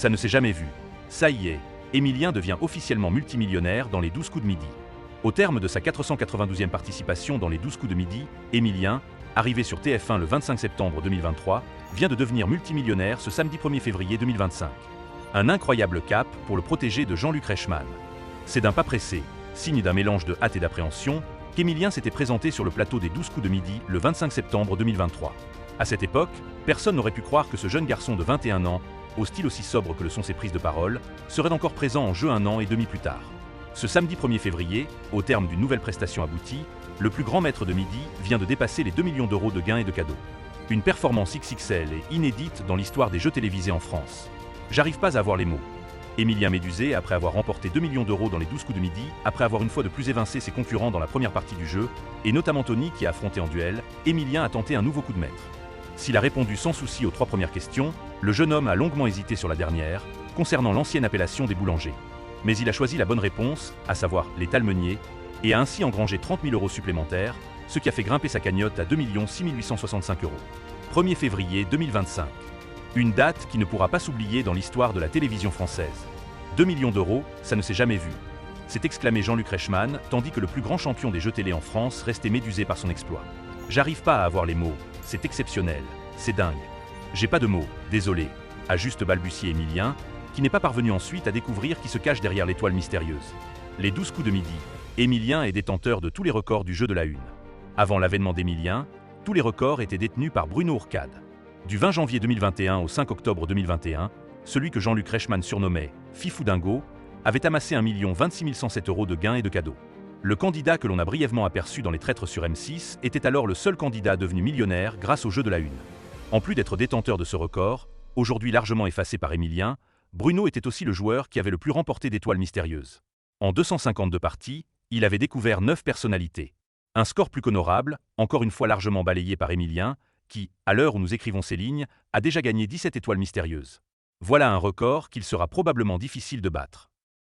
Ça ne s'est jamais vu. Ça y est, Émilien devient officiellement multimillionnaire dans les 12 coups de midi. Au terme de sa 492e participation dans les 12 coups de midi, Émilien, arrivé sur TF1 le 25 septembre 2023, vient de devenir multimillionnaire ce samedi 1er février 2025. Un incroyable cap pour le protégé de Jean-Luc Reichmann. C'est d'un pas pressé, signe d'un mélange de hâte et d'appréhension, qu'Émilien s'était présenté sur le plateau des 12 coups de midi le 25 septembre 2023. À cette époque, personne n'aurait pu croire que ce jeune garçon de 21 ans, au style aussi sobre que le sont ses prises de parole, serait encore présent en jeu un an et demi plus tard. Ce samedi 1er février, au terme d'une nouvelle prestation aboutie, le plus grand maître de midi vient de dépasser les 2 millions d'euros de gains et de cadeaux. Une performance XXL et inédite dans l'histoire des jeux télévisés en France. J'arrive pas à avoir les mots. Émilien Médusé, après avoir remporté 2 millions d'euros dans les 12 coups de midi, après avoir une fois de plus évincé ses concurrents dans la première partie du jeu, et notamment Tony qui a affronté en duel, Émilien a tenté un nouveau coup de maître. S'il a répondu sans souci aux 3 premières questions, le jeune homme a longuement hésité sur la dernière, concernant l'ancienne appellation des boulangers. Mais il a choisi la bonne réponse, à savoir les talmeniers, et a ainsi engrangé 30 000 euros supplémentaires, ce qui a fait grimper sa cagnotte à 2 6 865 euros. 1er février 2025. Une date qui ne pourra pas s'oublier dans l'histoire de la télévision française. 2 millions d'euros, ça ne s'est jamais vu. S'est exclamé Jean-Luc Reichmann, tandis que le plus grand champion des jeux télé en France restait médusé par son exploit. J'arrive pas à avoir les mots, c'est exceptionnel, c'est dingue. J'ai pas de mots, désolé, a juste balbutié Émilien, qui n'est pas parvenu ensuite à découvrir qui se cache derrière l'étoile mystérieuse. Les 12 coups de midi, Émilien est détenteur de tous les records du jeu de la une. Avant l'avènement d'Émilien, tous les records étaient détenus par Bruno Ourcade. Du 20 janvier 2021 au 5 octobre 2021, celui que Jean-Luc Reichmann surnommait Fifou Dingo avait amassé 1 26 107 euros de gains et de cadeaux. Le candidat que l'on a brièvement aperçu dans Les Traîtres sur M6 était alors le seul candidat devenu millionnaire grâce au jeu de la une. En plus d'être détenteur de ce record, aujourd'hui largement effacé par Émilien, Bruno était aussi le joueur qui avait le plus remporté d'étoiles mystérieuses. En 252 parties, il avait découvert 9 personnalités. Un score plus qu'honorable, encore une fois largement balayé par Émilien, qui, à l'heure où nous écrivons ces lignes, a déjà gagné 17 étoiles mystérieuses. Voilà un record qu'il sera probablement difficile de battre.